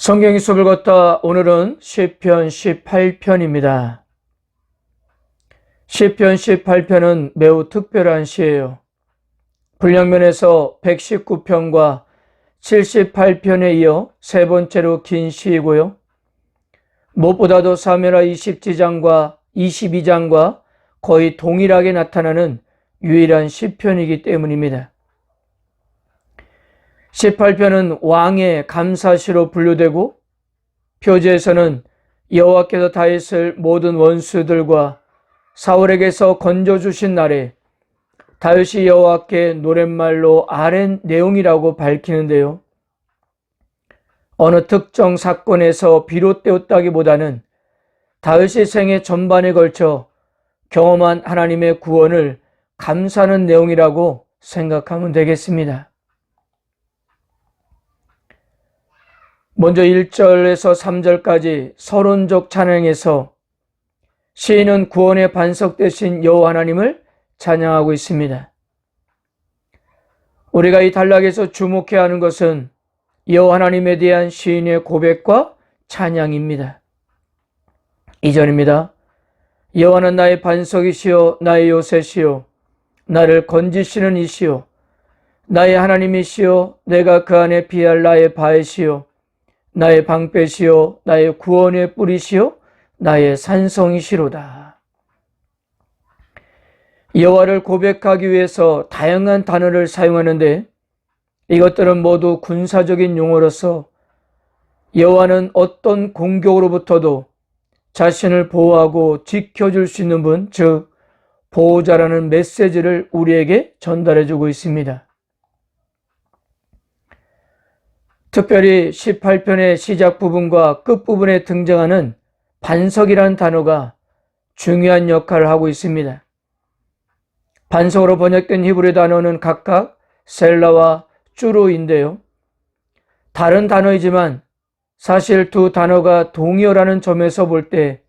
성경의 숲을 걷다 오늘은 시편 18편입니다. 시편 18편은 매우 특별한 시예요. 분량면에서 119편과 78편에 이어 세 번째로 긴 시이고요. 무엇보다도 사무엘하 20장과 22장과 거의 동일하게 나타나는 유일한 시편이기 때문입니다. 18편은 왕의 감사시로 분류되고 표지에서는 여호와께서 다윗을 모든 원수들과 사울에게서 건져주신 날에 다윗이 여호와께 노랫말로 아랜 내용이라고 밝히는데요. 어느 특정 사건에서 비롯되었다기보다는 다윗의 생애 전반에 걸쳐 경험한 하나님의 구원을 감사하는 내용이라고 생각하면 되겠습니다. 먼저 1절에서 3절까지 서론적 찬양에서 시인은 구원의 반석 되신 여호와 하나님을 찬양하고 있습니다. 우리가 이 단락에서 주목해야 하는 것은 여호와 하나님에 대한 시인의 고백과 찬양입니다. 2절입니다. 여호와는 나의 반석이시요 나의 요새시요 나를 건지시는 이시요 나의 하나님이시요 내가 그 안에 피할 나의 바위시요 나의 방패시요 나의 구원의 뿌리시요 나의 산성이시로다. 여호와를 고백하기 위해서 다양한 단어를 사용하는데 이것들은 모두 군사적인 용어로서 여호와는 어떤 공격으로부터도 자신을 보호하고 지켜줄 수 있는 분, 즉 보호자라는 메시지를 우리에게 전달해주고 있습니다. 특별히 18편의 시작 부분과 끝 부분에 등장하는 반석이라는 단어가 중요한 역할을 하고 있습니다. 반석으로 번역된 히브리 단어는 각각 셀라와 쭈루인데요. 다른 단어이지만 사실 두 단어가 동의어라는 점에서 볼 때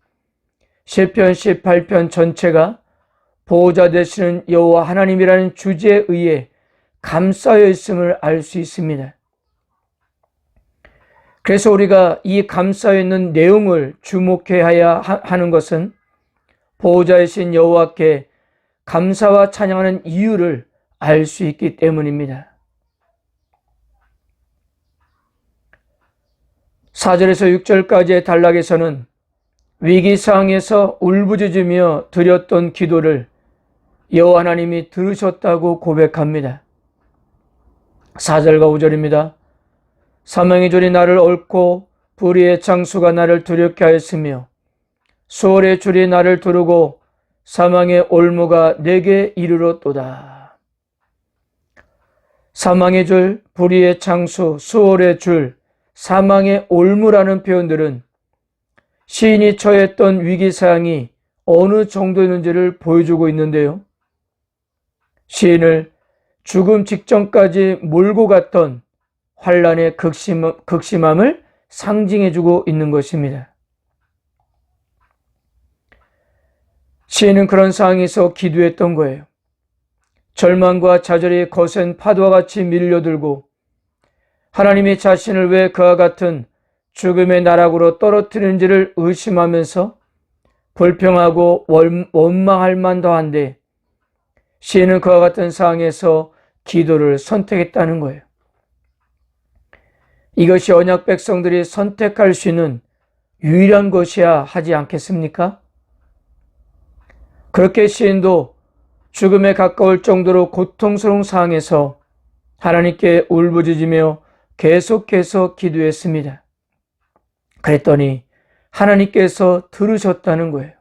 시편 18편 전체가 보호자 되시는 여호와 하나님이라는 주제에 의해 감싸여 있음을 알 수 있습니다. 그래서 우리가 이 감싸여 있는 내용을 주목해야 하는 것은 보호자이신 여호와께 감사와 찬양하는 이유를 알 수 있기 때문입니다. 4절에서 6절까지의 단락에서는 위기상황에서 울부짖으며 드렸던 기도를 여호와 하나님이 들으셨다고 고백합니다. 4절과 5절입니다. 사망의 줄이 나를 얽고 불의의 창수가 나를 두렵게 하였으며 수월의 줄이 나를 두르고 사망의 올무가 내게 이르렀도다. 사망의 줄, 불의의 창수, 수월의 줄, 사망의 올무라는 표현들은 시인이 처했던 위기사항이 어느 정도였는지를 보여주고 있는데요. 시인을 죽음 직전까지 몰고 갔던 환란의 극심함을 상징해주고 있는 것입니다. 시인은 그런 상황에서 기도했던 거예요. 절망과 좌절이 거센 파도와 같이 밀려들고 하나님이 자신을 왜 그와 같은 죽음의 나락으로 떨어뜨리는지를 의심하면서 불평하고 원망할 만도 한데 시인은 그와 같은 상황에서 기도를 선택했다는 거예요. 이것이 언약 백성들이 선택할 수 있는 유일한 것이야 하지 않겠습니까? 그렇게 시인도 죽음에 가까울 정도로 고통스러운 상황에서 하나님께 울부짖으며 계속해서 기도했습니다. 그랬더니 하나님께서 들으셨다는 거예요.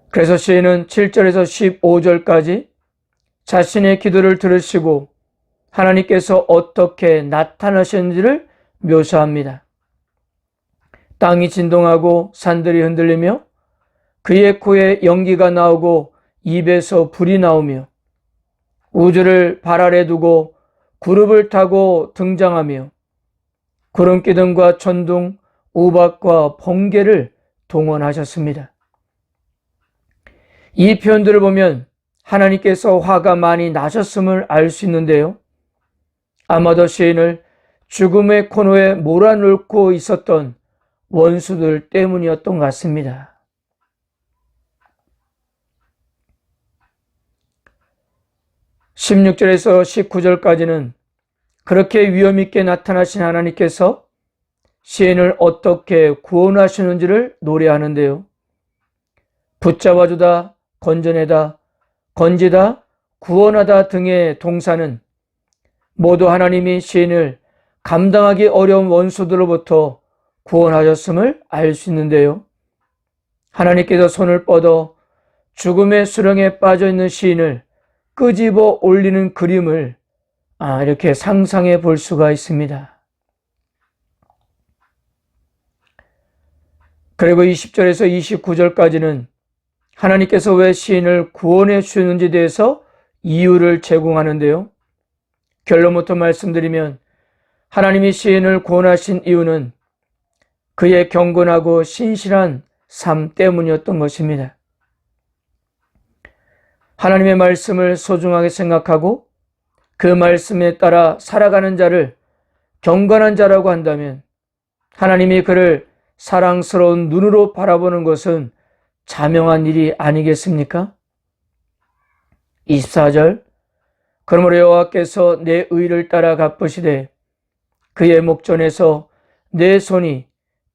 그래서 시인은 7절에서 15절까지 자신의 기도를 들으시고 하나님께서 어떻게 나타나셨는지를 묘사합니다. 땅이 진동하고 산들이 흔들리며 그의 코에 연기가 나오고 입에서 불이 나오며 우주를 발 아래 두고 구름을 타고 등장하며 구름 기둥과 천둥, 우박과 번개를 동원하셨습니다. 이 표현들을 보면 하나님께서 화가 많이 나셨음을 알 수 있는데요. 아마도 시인을 죽음의 코너에 몰아넣고 있었던 원수들 때문이었던 것 같습니다. (16절에서 19절까지는) 그렇게 위엄있게 나타나신 하나님께서 시인을 어떻게 구원하시는지를 노래하는데요. 붙잡아주다, 건져내다, 건지다, 구원하다 등의 동사는 모두 하나님이 시인을 감당하기 어려운 원수들로부터 구원하셨음을 알 수 있는데요. 하나님께서 손을 뻗어 죽음의 수렁에 빠져있는 시인을 끄집어 올리는 그림을 이렇게 상상해 볼 수가 있습니다. 그리고 20절에서 29절까지는 하나님께서 왜 시인을 구원해 주셨는지에 대해서 이유를 제공하는데요. 결론부터 말씀드리면 하나님이 시인을 구원하신 이유는 그의 경건하고 신실한 삶 때문이었던 것입니다. 하나님의 말씀을 소중하게 생각하고 그 말씀에 따라 살아가는 자를 경건한 자라고 한다면 하나님이 그를 사랑스러운 눈으로 바라보는 것은 자명한 일이 아니겠습니까? 24절 그러므로 여호와께서 내 의를 따라 갚으시되 그의 목전에서 내 손이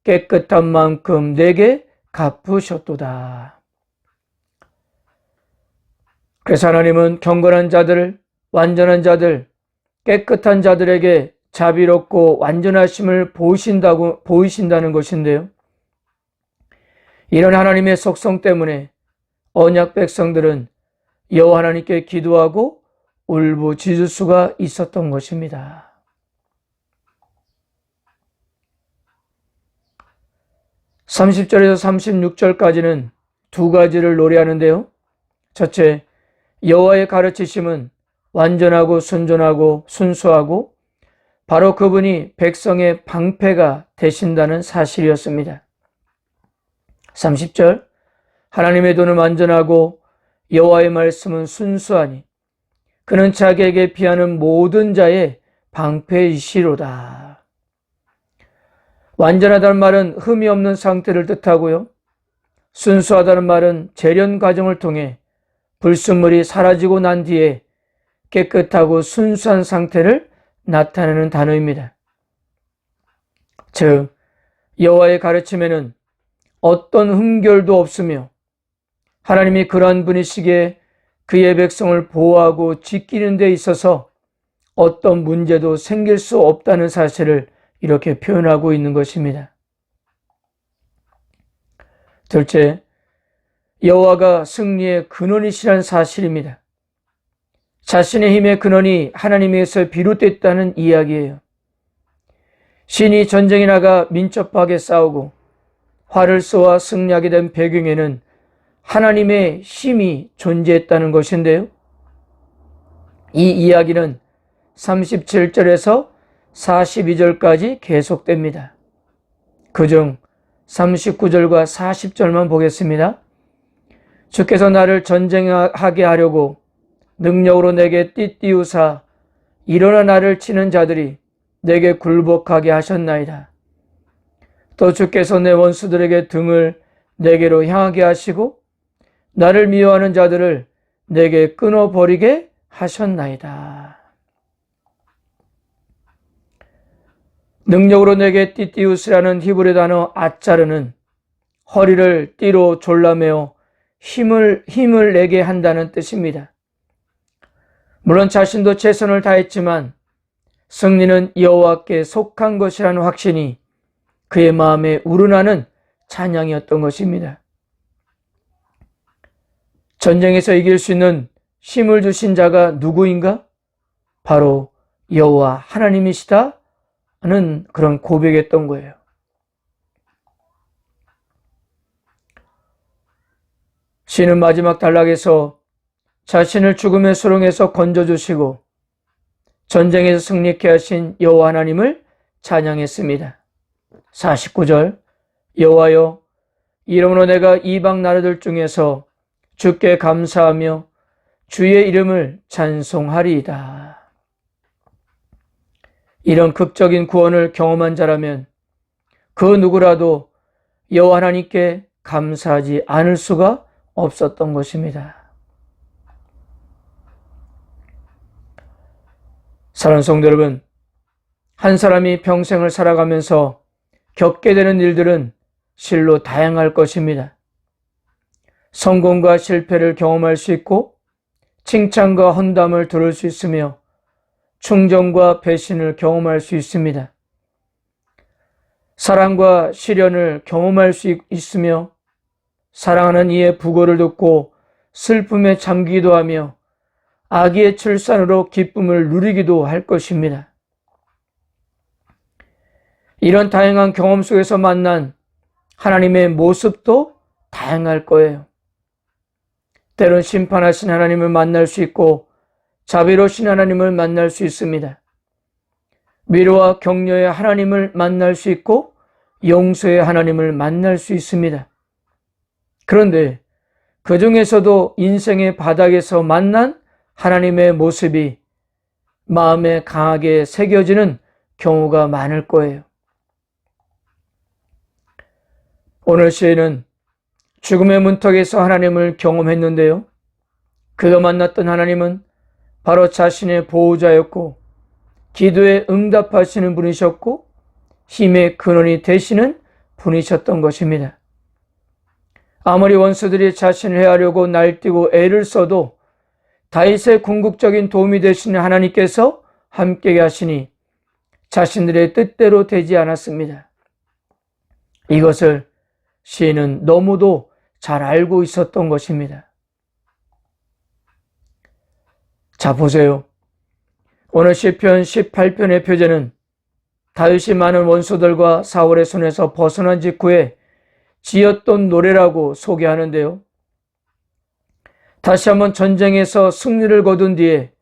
깨끗한 만큼 내게 갚으셨도다. 그래서 하나님은 경건한 자들, 완전한 자들, 깨끗한 자들에게 자비롭고 완전하심을 보이신다는 것인데요. 이런 하나님의 속성 때문에 언약 백성들은 여호와 하나님께 기도하고 울부짖을 수가 있었던 것입니다. (30절에서 36절까지는) 두 가지를 노래하는데요. 첫째, 여호와의 가르치심은 완전하고 순전하고 순수하고 바로 그분이 백성의 방패가 되신다는 사실이었습니다. 30절 하나님의 도는 완전하고 여호와의 말씀은 순수하니 그는 자기에게 피하는 모든 자의 방패이시로다. 완전하다는 말은 흠이 없는 상태를 뜻하고요. 순수하다는 말은 재련 과정을 통해 불순물이 사라지고 난 뒤에 깨끗하고 순수한 상태를 나타내는 단어입니다. 즉, 여호와의 가르침에는 어떤 흠결도 없으며 하나님이 그러한 분이시기에 그의 백성을 보호하고 지키는 데 있어서 어떤 문제도 생길 수 없다는 사실을 이렇게 표현하고 있는 것입니다. 둘째, 여호와가 승리의 근원이시라는 사실입니다. 자신의 힘의 근원이 하나님에서 비롯됐다는 이야기예요. 신이 전쟁에 나가 민첩하게 싸우고 활을 쏘아 승리하게 된 배경에는 하나님의 힘이 존재했다는 것인데요. 이 이야기는 37절에서 42절까지 계속됩니다. 그중 39절과 40절만 보겠습니다. 주께서 나를 전쟁하게 하려고 능력으로 내게 띠띠우사 일어나 나를 치는 자들이 내게 굴복하게 하셨나이다. 또 주께서 내 원수들에게 등을 내게로 향하게 하시고 나를 미워하는 자들을 내게 끊어버리게 하셨나이다. 능력으로 내게 띠띠우스라는 히브리 단어 아짜르는 허리를 띠로 졸라매어 힘을 내게 한다는 뜻입니다. 물론 자신도 최선을 다했지만 승리는 여호와께 속한 것이라는 확신이 그의 마음에 우러나는 찬양이었던 것입니다. 전쟁에서 이길 수 있는 힘을 주신 자가 누구인가? 바로 여호와 하나님이시다 하는 그런 고백이었던 거예요. 시는 마지막 단락에서 자신을 죽음의 수렁에서 건져주시고 전쟁에서 승리케 하신 여호와 하나님을 찬양했습니다. 49절 여호와여 이름으로 내가 이방 나라들 중에서 주께 감사하며 주의 이름을 찬송하리이다. 이런 극적인 구원을 경험한 자라면 그 누구라도 여호와 하나님께 감사하지 않을 수가 없었던 것입니다. 사랑하는 성도 여러분, 한 사람이 평생을 살아가면서 겪게 되는 일들은 실로 다양할 것입니다. 성공과 실패를 경험할 수 있고 칭찬과 헌담을 들을 수 있으며 충정과 배신을 경험할 수 있습니다. 사랑과 시련을 경험할 수 있으며 사랑하는 이의 부고를 듣고 슬픔에 잠기기도 하며 아기의 출산으로 기쁨을 누리기도 할 것입니다. 이런 다양한 경험 속에서 만난 하나님의 모습도 다양할 거예요. 때론 심판하신 하나님을 만날 수 있고 자비로우신 하나님을 만날 수 있습니다. 위로와 격려의 하나님을 만날 수 있고 용서의 하나님을 만날 수 있습니다. 그런데 그 중에서도 인생의 바닥에서 만난 하나님의 모습이 마음에 강하게 새겨지는 경우가 많을 거예요. 오늘 시인은 죽음의 문턱에서 하나님을 경험했는데요. 그가 만났던 하나님은 바로 자신의 보호자였고 기도에 응답하시는 분이셨고 힘의 근원이 되시는 분이셨던 것입니다. 아무리 원수들이 자신을 해하려고 날뛰고 애를 써도 다윗의 궁극적인 도움이 되시는 하나님께서 함께 하시니 자신들의 뜻대로 되지 않았습니다. 이것을 시인은 너무도 잘 알고 있었던 것입니다. 자, 보세요. 오늘 시편 18편의 표제는 다윗이 많은 원수들과 사울의 손에서 벗어난 직후에 지었던 노래라고 소개하는데요. 다시 한번 전쟁에서 승리를 거둔 뒤에,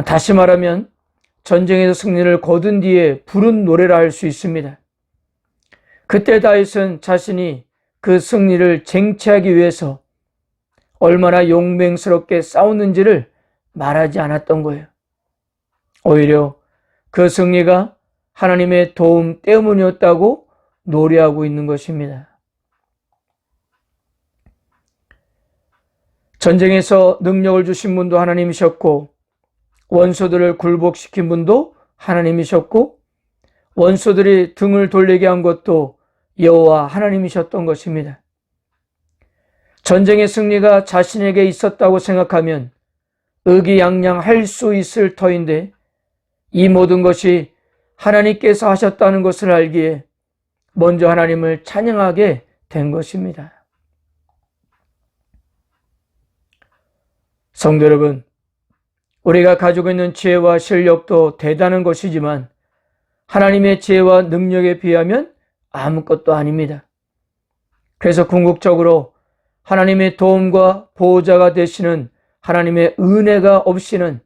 다시 말하면 전쟁에서 승리를 거둔 뒤에 부른 노래라 할 수 있습니다. 그때 다윗은 자신이 그 승리를 쟁취하기 위해서 얼마나 용맹스럽게 싸웠는지를 말하지 않았던 거예요. 오히려 그 승리가 하나님의 도움 때문이었다고 노래하고 있는 것입니다. 전쟁에서 능력을 주신 분도 하나님이셨고 원수들을 굴복시킨 분도 하나님이셨고 원수들이 등을 돌리게 한 것도 여호와 하나님이셨던 것입니다. 전쟁의 승리가 자신에게 있었다고 생각하면 의기양양할 수 있을 터인데 이 모든 것이 하나님께서 하셨다는 것을 알기에 먼저 하나님을 찬양하게 된 것입니다. 성도 여러분, 우리가 가지고 있는 지혜와 실력도 대단한 것이지만 하나님의 지혜와 능력에 비하면 아무것도 아닙니다. 그래서 궁극적으로 하나님의 도움과 보호자가 되시는 하나님의 은혜가 없이는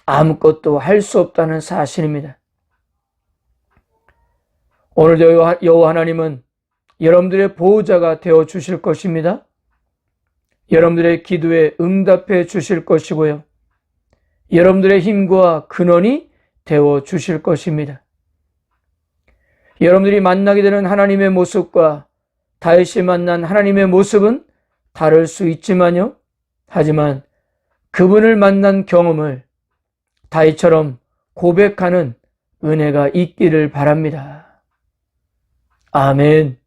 아무것도 할 수 없다는 사실입니다. 오늘도 여호와 하나님은 여러분들의 보호자가 되어 주실 것입니다. 여러분들의 기도에 응답해 주실 것이고요. 여러분들의 힘과 근원이 되어 주실 것입니다. 여러분들이 만나게 되는 하나님의 모습과 다윗이 만난 하나님의 모습은 다를 수 있지만요. 하지만 그분을 만난 경험을 다윗처럼 고백하는 은혜가 있기를 바랍니다. 아멘.